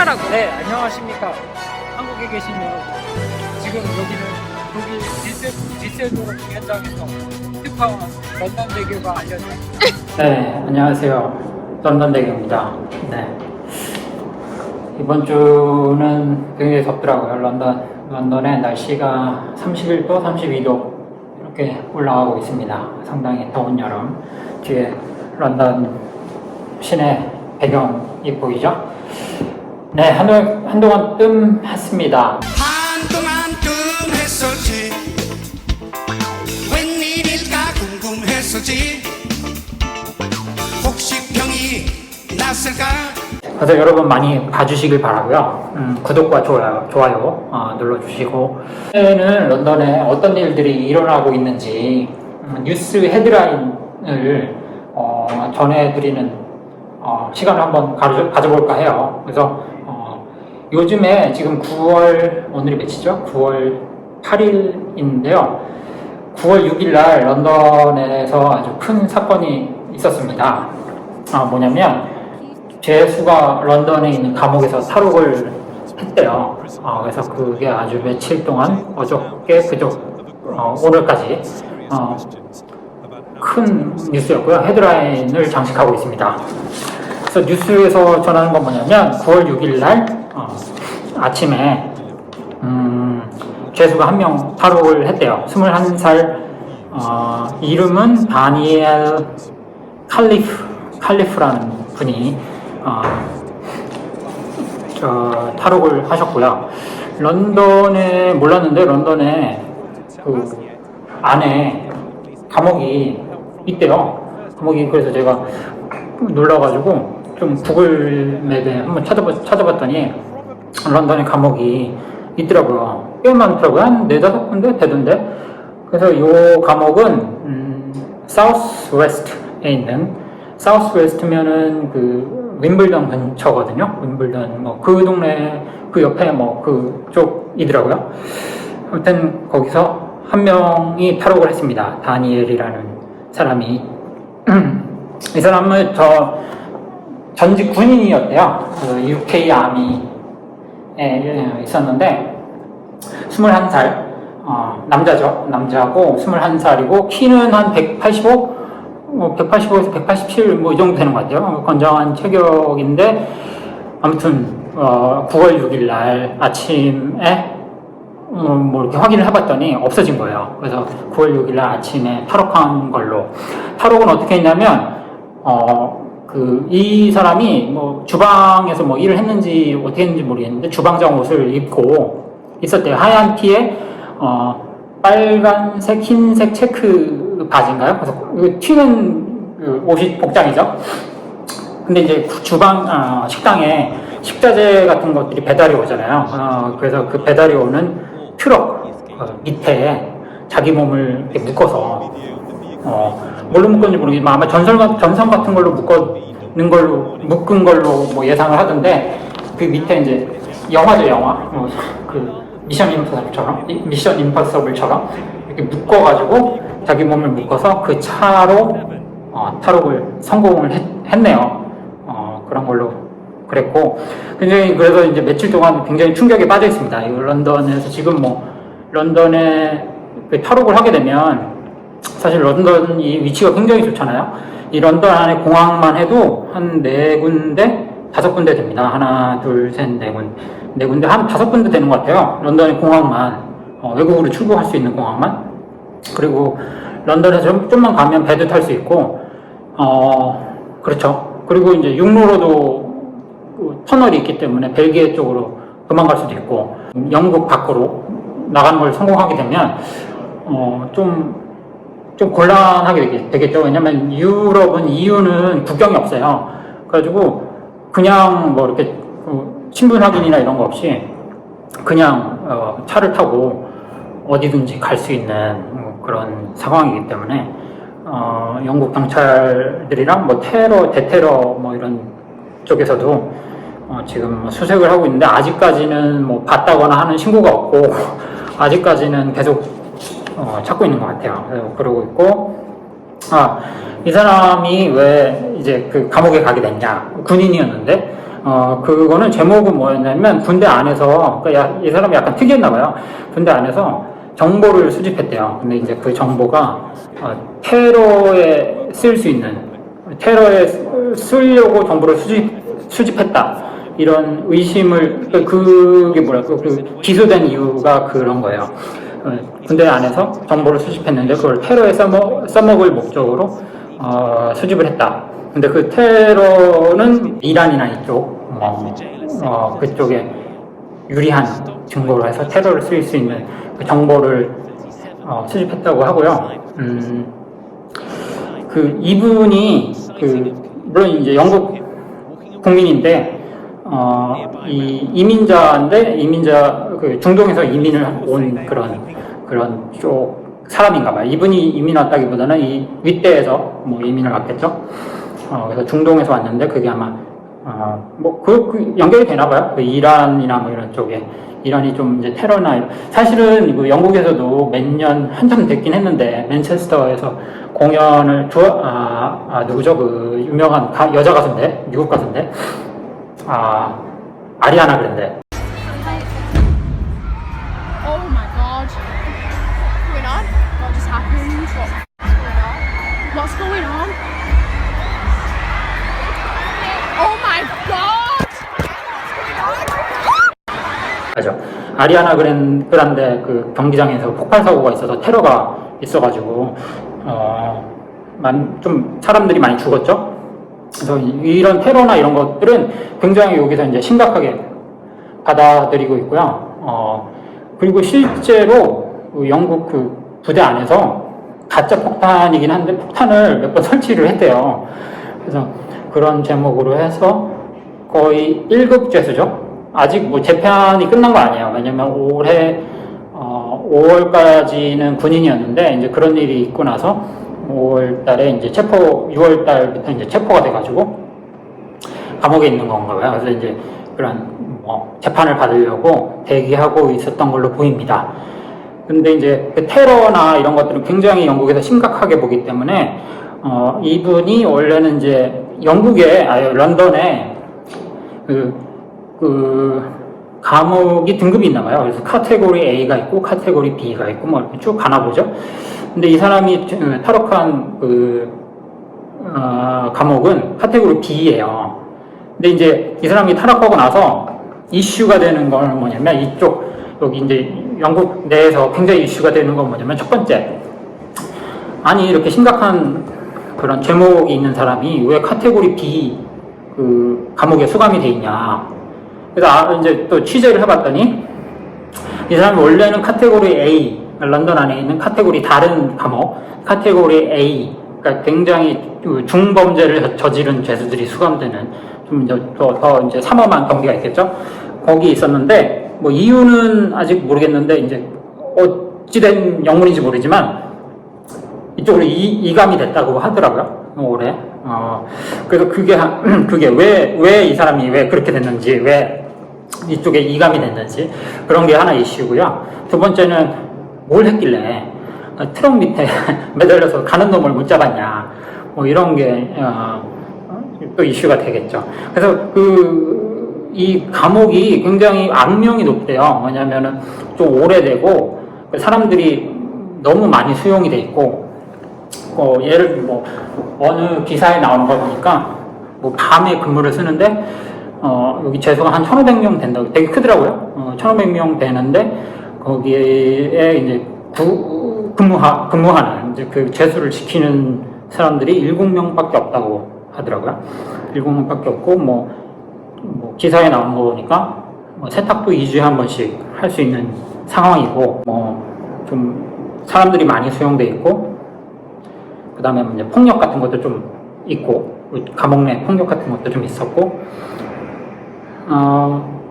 하라고. 네, 안녕하십니까. 한국에 계신 여러분. 지금 여기는 독일 디셀도르프 현장에서 특파원 런던대교가 알려진. 네, 안녕하세요. 런던대교입니다. 네. 이번 주는 굉장히 덥더라고요. 런던의 날씨가 31도, 32도 이렇게 올라가고 있습니다. 상당히 더운 여름. 뒤에 런던 시내 배경이 보이죠? 네, 한동안 뜸했습니다. 한동안 뜸했었지. 웬일일까 궁금했었지. 혹시 병이 났을까. 그래서 여러분 많이 봐주시길 바라고요. 구독과 좋아요 눌러주시고, 오늘은 런던에 어떤 일들이 일어나고 있는지 뉴스 헤드라인을 전해드리는 시간을 한번 가져볼까 해요. 그래서 요즘에 지금 9월, 오늘이 며칠이죠? 9월 8일인데요. 9월 6일 날 런던에서 아주 큰 사건이 있었습니다. 뭐냐면 죄수가 런던에 있는 감옥에서 탈옥을 했대요. 그래서 그게 아주 며칠 동안 어저께 오늘까지 큰 뉴스였고요. 헤드라인을 장식하고 있습니다. 그래서 뉴스에서 전하는 건 뭐냐면 9월 6일 날 아침에 죄수가 한 명 탈옥을 했대요. 21살 이름은 다니엘 칼리프라는 분이 탈옥을 하셨고요. 몰랐는데 런던에 그 안에 감옥이 있대요. 감옥이. 그래서 제가 놀라가지고 좀 구글 맵에 한번 찾아봤더니 런던에 감옥이 있더라고요. 꽤 많더라고요. 한 4-5군데 되던데. 그래서 이 감옥은 사우스 웨스트에 있는, 사우스 웨스트면은 그 윈블던 근처거든요. 윈블던 그 동네 그 옆에 그쪽이더라고요. 아무튼 거기서 한 명이 탈옥을 했습니다. 다니엘이라는 사람이. 이 사람은 전직 군인이었대요. 그 UK 아미에 있었는데 21살 남자고 21살이고 키는 한 185, 185에서 187 이 정도 되는 것 같아요. 건장한 체격인데 아무튼 9월 6일 날 아침에 이렇게 확인을 해봤더니 없어진 거예요. 그래서 9월 6일 날 아침에 탈옥한 걸로. 탈옥은 어떻게 했냐면 이 사람이 주방에서 일을 했는지 어떻게 했는지 모르겠는데 주방장 옷을 입고 있었대요. 하얀 티에 빨간색, 흰색 체크 바지인가요? 그래서 튀는 옷이 복장이죠. 근데 이제 식당에 식자재 같은 것들이 배달이 오잖아요. 그래서 그 배달이 오는 트럭 밑에 자기 몸을 이렇게 묶어서 뭘로 묶었는지 모르겠지만 아마 전선 같은 걸로 묶은 걸로 예상을 하던데, 그 밑에 이제 영화죠, 영화. 그 미션 임파서블처럼 이렇게 묶어가지고 자기 몸을 묶어서 그 차로 탈옥을 성공을 했네요. 그런 걸로 그랬고, 굉장히 그래서 이제 며칠 동안 굉장히 충격에 빠져 있습니다. 이 런던에서 지금 런던에 탈옥을 하게 되면 사실 런던이 위치가 굉장히 좋잖아요. 이 런던 안에 공항만 해도 한 4군데, 5군데 됩니다. 하나, 둘, 셋, 4군데, 한 5군데 되는 것 같아요. 런던의 공항만, 외국으로 출국할 수 있는 공항만. 그리고 런던에서 좀만 가면 배도 탈 수 있고, 그렇죠. 그리고 이제 육로로도 터널이 있기 때문에 벨기에 쪽으로 도망갈 수도 있고, 영국 밖으로 나가는 걸 성공하게 되면 좀 곤란하게 되겠죠. 왜냐면 유럽은 EU는 국경이 없어요. 그래가지고 그냥 이렇게 신분 확인이나 이런 거 없이 그냥 차를 타고 어디든지 갈 수 있는 그런 상황이기 때문에 영국 경찰들이랑 대테러 이런 쪽에서도 지금 수색을 하고 있는데, 아직까지는 봤다거나 하는 신고가 없고 아직까지는 계속 찾고 있는 것 같아요. 그러고 있고, 이 사람이 왜 이제 그 감옥에 가게 됐냐. 군인이었는데 그거는 제목은 뭐였냐면 군대 안에서 그러니까 이 사람이 약간 특이했나 봐요. 군대 안에서 정보를 수집했대요. 근데 이제 그 정보가 테러에 쓸 수 있는 테러에 쓰려고 정보를 수집했다. 이런 의심을 그게 뭐랄까 그 기소된 이유가 그런 거예요. 군대 안에서 정보를 수집했는데 그걸 테러에 써먹을 목적으로 수집을 했다. 근데 그 테러는 이란이나 이쪽 그쪽에 유리한 증거로 해서 테러를 쓸 수 있는 그 정보를 수집했다고 하고요. 그 이분이 물론 이제 영국 국민인데 이 이민자인데 그 중동에서 이민을 온 그런 쪽 사람인가 봐요. 이분이 이민 왔다기보다는 이 윗대에서 뭐 이민을 왔겠죠. 그래서 중동에서 왔는데 그게 아마 그 연결이 되나 봐요. 그 이란이나 뭐 이런 쪽에 이란이 좀 이제 테러나 사실은 그 영국에서도 몇 년 한참 됐긴 했는데 맨체스터에서 공연을 누구죠? 그 유명한 여자 가수인데 미국 가수인데 아리아나 그랜데. Oh my god. What's going on? What just happened? What's going on? Oh my god! 맞아. 아리아나 그란데 그 경기장에서 폭발 사고가 있어서 테러가 있어가지고 좀 사람들이 많이 죽었죠. 그래서 이런 테러나 이런 것들은 굉장히 여기서 이제 심각하게 받아들이고 있고요. 그리고 실제로 그 영국 그 부대 안에서 가짜 폭탄이긴 한데 폭탄을 몇 번 설치를 했대요. 그래서 그런 제목으로 해서 거의 1급 죄수죠. 아직 뭐 재판이 끝난 거 아니에요. 왜냐면 올해 5월까지는 군인이었는데 이제 그런 일이 있고 나서 5월 달에 이제 6월 달부터 이제 체포가 돼가지고 감옥에 있는 건가 봐요. 그래서 이제 그런 재판을 받으려고 대기하고 있었던 걸로 보입니다. 근데 이제 그 테러나 이런 것들은 굉장히 영국에서 심각하게 보기 때문에 이분이 원래는 이제 런던에 그 감옥이 등급이 있나 봐요. 그래서 카테고리 A가 있고 카테고리 B가 있고 뭐 이렇게 쭉 가나 보죠. 근데 이 사람이 탈옥한 감옥은 카테고리 B예요. 근데 이제 이 사람이 탈옥하고 나서 이슈가 되는 건 뭐냐면 여기 이제 영국 내에서 굉장히 이슈가 되는 건 뭐냐면 첫 번째, 아니 이렇게 심각한 그런 제목이 있는 사람이 왜 카테고리 B 그 감옥에 수감이 돼 있냐. 그래서 이제 또 취재를 해봤더니 이 사람이 원래는 카테고리 A, 런던 안에 있는 카테고리 다른 감옥, 카테고리 A, 그러니까 굉장히 중범죄를 저지른 죄수들이 수감되는 좀 더 이제 삼엄한 경기가 있겠죠. 거기 있었는데 뭐 이유는 아직 모르겠는데 이제 어찌된 영문인지 모르지만 이쪽으로 이감이 됐다고 하더라고요. 올해. 그래서 그게 왜 이 사람이 왜 그렇게 됐는지, 왜 이쪽에 이감이 됐는지 그런 게 하나 이슈고요. 두 번째는 뭘 했길래 트럭 밑에 매달려서 가는 놈을 못 잡았냐, 뭐 이런 게 또 이슈가 되겠죠. 그래서 이 감옥이 굉장히 악명이 높대요. 왜냐면은 좀 오래되고 사람들이 너무 많이 수용이 돼 있고, 예를 뭐 어느 기사에 나오는 거 보니까 뭐 밤에 근무를 쓰는데 여기 죄수가 한 1,500명 된다고, 되게 크더라고요. 1,500명 되는데 거기에 이제 근무하는 이제 그 죄수를 지키는 사람들이 7명밖에 없다고 하더라고요. 7명밖에 없고 뭐 기사에 나온 거 보니까 세탁도 2주에 한 번씩 할 수 있는 상황이고, 좀 사람들이 많이 수용돼 있고, 그 다음에 이제 폭력 같은 것도 좀 있고, 감옥 내 폭력 같은 것도 좀 있었고,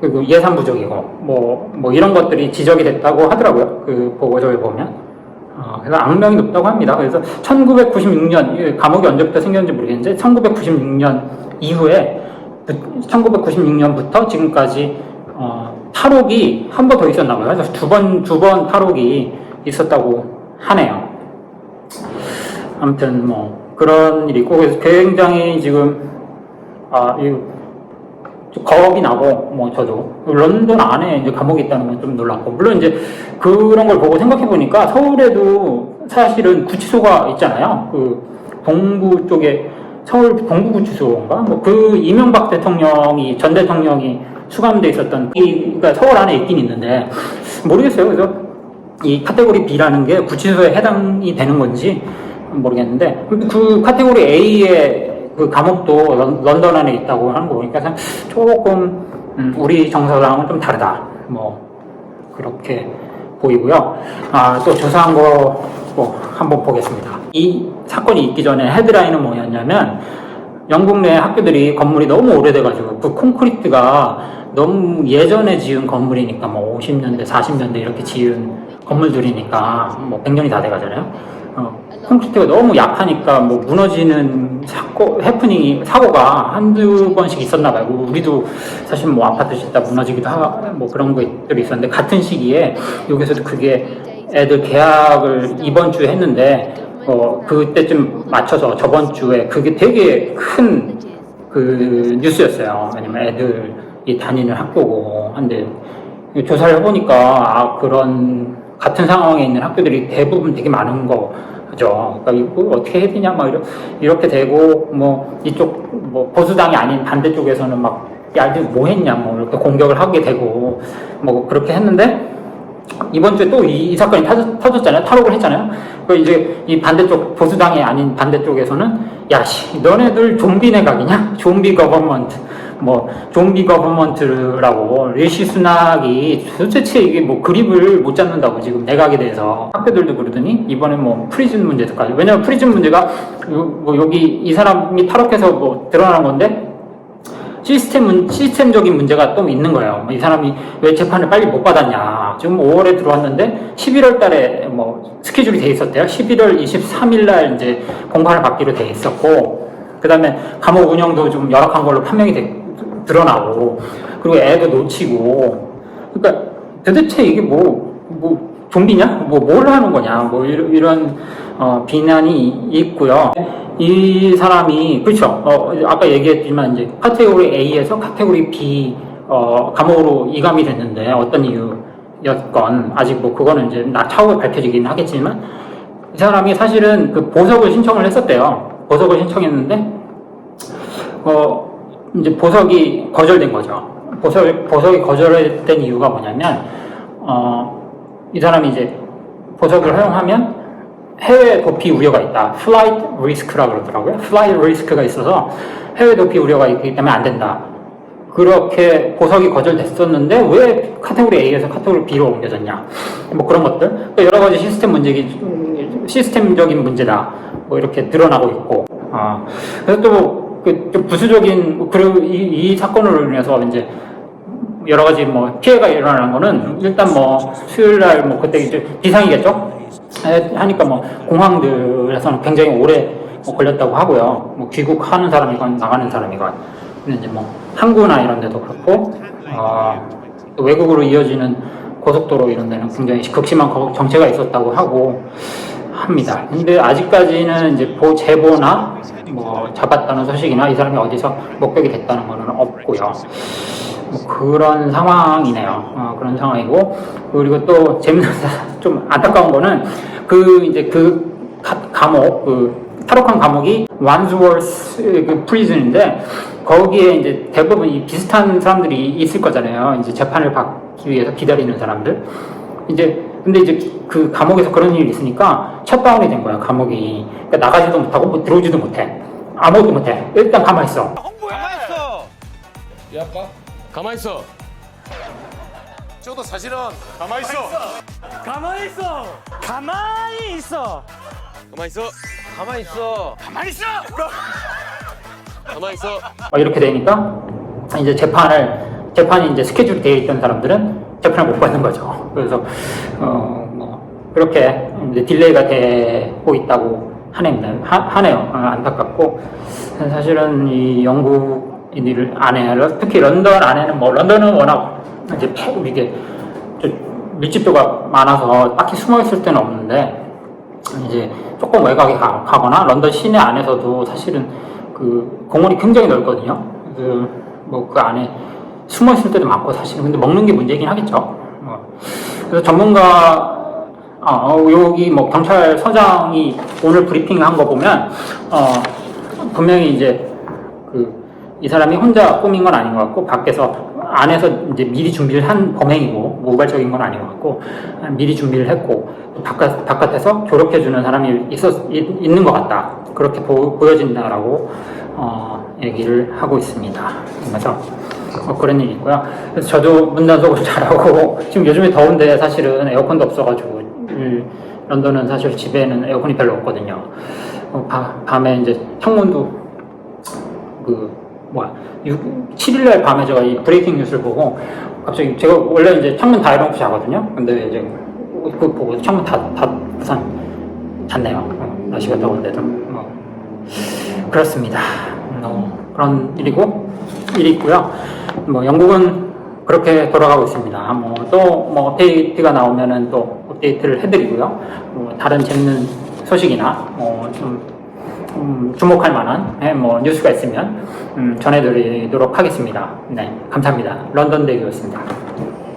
그리고 예산 부족이고, 뭐 이런 것들이 지적이 됐다고 하더라고요. 그 보고서에 보면. 그래서 악명이 높다고 합니다. 그래서 1996년, 감옥이 언제부터 생겼는지 모르겠는데, 1996년 이후에, 1996년부터 지금까지, 탈옥이 한 번 더 있었나 봐요. 그래서 두 번 탈옥이 있었다고 하네요. 아무튼 그런 일이 있고, 그래서 굉장히 지금 겁이 나고, 뭐 저도 런던 안에 이제 감옥이 있다는 건 좀 놀랐고, 물론 이제 그런 걸 보고 생각해 보니까 서울에도 사실은 구치소가 있잖아요. 그 동부 쪽에 서울 동부구치소인가? 뭐 그 이명박 대통령이 전 대통령이 수감돼 있었던 그러니까 서울 안에 있긴 있는데 모르겠어요. 그래서 이 카테고리 B라는 게 구치소에 해당이 되는 건지 모르겠는데 그 카테고리 A의 그 감옥도 런던 안에 있다고 하는 거 보니까 조금 우리 정서랑은 좀 다르다. 뭐 그렇게 보이고요. 또 조사한 거 뭐 한번 보겠습니다. 이 사건이 있기 전에 헤드라인은 뭐였냐면 영국 내 학교들이 건물이 너무 오래돼가지고 그 콘크리트가 너무 예전에 지은 건물이니까 뭐 50년대, 40년대 이렇게 지은 건물들이니까 뭐 100년이 다 돼가잖아요. 콘크리트가 너무 약하니까 뭐 무너지는 사고가 한두 번씩 있었나 봐요. 우리도 사실 뭐 아파트 짓다 무너지기도 하고 뭐 그런 것들이 있었는데 같은 시기에 여기서도 그게 애들 개학을 이번 주에 했는데 그때쯤 맞춰서 저번 주에 그게 되게 큰 그 뉴스였어요. 왜냐면 애들이 다니는 학교고 한데 조사를 해보니까 그런 같은 상황에 있는 학교들이 대부분 되게 많은 거죠. 그러니까 이거 어떻게 해야 되냐 막 이렇게 되고 뭐 이쪽 뭐 보수당이 아닌 반대쪽에서는 막 야, 뭐 했냐 뭐 이렇게 공격을 하게 되고 뭐 그렇게 했는데. 이번 주에 또 이 사건이 터졌잖아요. 탈옥을 했잖아요. 그 이제 이 반대쪽 보수당이 아닌 반대쪽에서는 야씨 너네들 좀비 내각이냐? 좀비 거버먼트 뭐 좀비 거버먼트라고 리시 수낙이 도대체 이게 뭐 그립을 못 잡는다고 지금 내각에 대해서 학교들도 그러더니 이번에 뭐 프리즌 문제도까지 왜냐면 프리즌 문제가 뭐 여기 이 사람이 탈옥해서 뭐 드러난 건데 시스템적인 문제가 또 있는 거예요. 이 사람이 왜 재판을 빨리 못 받았냐. 지금 5월에 들어왔는데 11월 달에 뭐 스케줄이 돼 있었대요. 11월 23일 날 이제 공판을 받기로 돼 있었고, 그 다음에 감옥 운영도 좀 열악한 걸로 판명이 드러나고, 그리고 애도 놓치고, 그러니까 도대체 이게 뭐 좀비냐? 뭘 하는 거냐? 뭐 이런 비난이 있고요. 이 사람이 그렇죠. 아까 얘기했지만 이제 카테고리 A에서 카테고리 B 감옥으로 이감이 됐는데 어떤 이유였건 아직 뭐 그거는 이제 차후에 밝혀지긴 하겠지만 이 사람이 사실은 그 보석을 신청을 했었대요. 보석을 신청했는데 이제 보석이 거절된 거죠. 보석이 거절된 이유가 뭐냐면 이 사람이 이제 보석을 허용하면 해외 도피 우려가 있다. Flight risk라고 그러더라고요. Flight risk가 있어서 해외 도피 우려가 있기 때문에 안 된다. 그렇게 보석이 거절됐었는데 왜 카테고리 A에서 카테고리 B로 옮겨졌냐. 뭐 그런 것들. 또 여러 가지 시스템적인 문제다. 뭐 이렇게 드러나고 있고. 그래서 또 좀 부수적인 그리고 이 사건으로 인해서 이제 여러 가지 뭐 피해가 일어나는 거는 일단 뭐 수요일 날 뭐 그때 이제 비상이겠죠? 하니까 뭐 공항들에서는 굉장히 오래 걸렸다고 하고요. 뭐 귀국하는 사람이건 나가는 사람이건. 근데 이제 뭐 항구나 이런 데도 그렇고 또 외국으로 이어지는 고속도로 이런 데는 굉장히 극심한 정체가 있었다고 하고 합니다. 근데 아직까지는 이제 제보나 뭐 잡았다는 소식이나 이 사람이 어디서 목격이 됐다는 거는 없고요. 뭐 그런 상황이네요. 그런 상황이고 그리고 또 재밌는 좀 안타까운 거는 이제 그 감옥 탈옥한 감옥이 완즈워스 프리즌인데 거기에 이제 대부분 이 비슷한 사람들이 있을 거잖아요. 이제 재판을 받기 위해서 기다리는 사람들. 근데 이제 그 감옥에서 그런 일이 있으니까 셧다운이 된 거야, 감옥이. 그러니까 나가지도 못하고 뭐 들어오지도 못해. 아무것도 못해. 일단 가만히 있어. 가만히 있어. 야, 아빠. 가만히 있어. 저도 사실은 가만히 있어. 가만히 있어. 가만히 있어. 가만히 있어. 가만히 있어. 가만히 있어. 가만히 있어. 이렇게 되니까 이제 재판이 이제 스케줄이 되어 있던 사람들은 재판을 못 받는 거죠. 그래서 뭐 그렇게 이제 딜레이가 되고 있다고 하네요. 안타깝고 사실은 이 영국인들 안에 특히 런던 안에는 뭐 런던은 워낙 이제 이게 좀 밀집도가 많아서 딱히 숨어 있을 때는 없는데 이제 조금 외곽에 가거나 런던 시내 안에서도 사실은 그 공원이 굉장히 넓거든요. 뭐 그 안에 숨어 있을 때도 많고 사실은 근데 먹는 게 문제긴 하겠죠. 그래서 전문가 여기 뭐 경찰서장이 오늘 브리핑한 거 보면 분명히 이제 이 사람이 혼자 꾸민 건 아닌 것 같고 안에서 이제 미리 준비를 한 범행이고 우발적인 건 아닌 것 같고 미리 준비를 했고 바깥에서 조력해주는 사람이 있는 것 같다 그렇게 보여진다라고 얘기를 하고 있습니다. 그래서 그런 일이 있고요. 그래서 저도 문단속을 잘하고 지금 요즘에 더운데 사실은 에어컨도 없어가지고 런던은 사실 집에는 에어컨이 별로 없거든요. 밤에 이제 창문도 7일날 밤에 제가 이 브레이킹 뉴스를 보고 갑자기 제가 원래 이제 창문 다 열어놓고 자거든요. 근데 이제 그거 보고 창문 다 우선 잤네요. 날씨가 더운데도 그렇습니다. 그런 일이 있고요. 영국은 그렇게 돌아가고 있습니다. 또 업데이트가 나오면은 또 업데이트를 해드리고요. 다른 재밌는 소식이나 좀 주목할 만한 뉴스가 있으면 전해드리도록 하겠습니다. 네, 감사합니다. 런던 대기였습니다.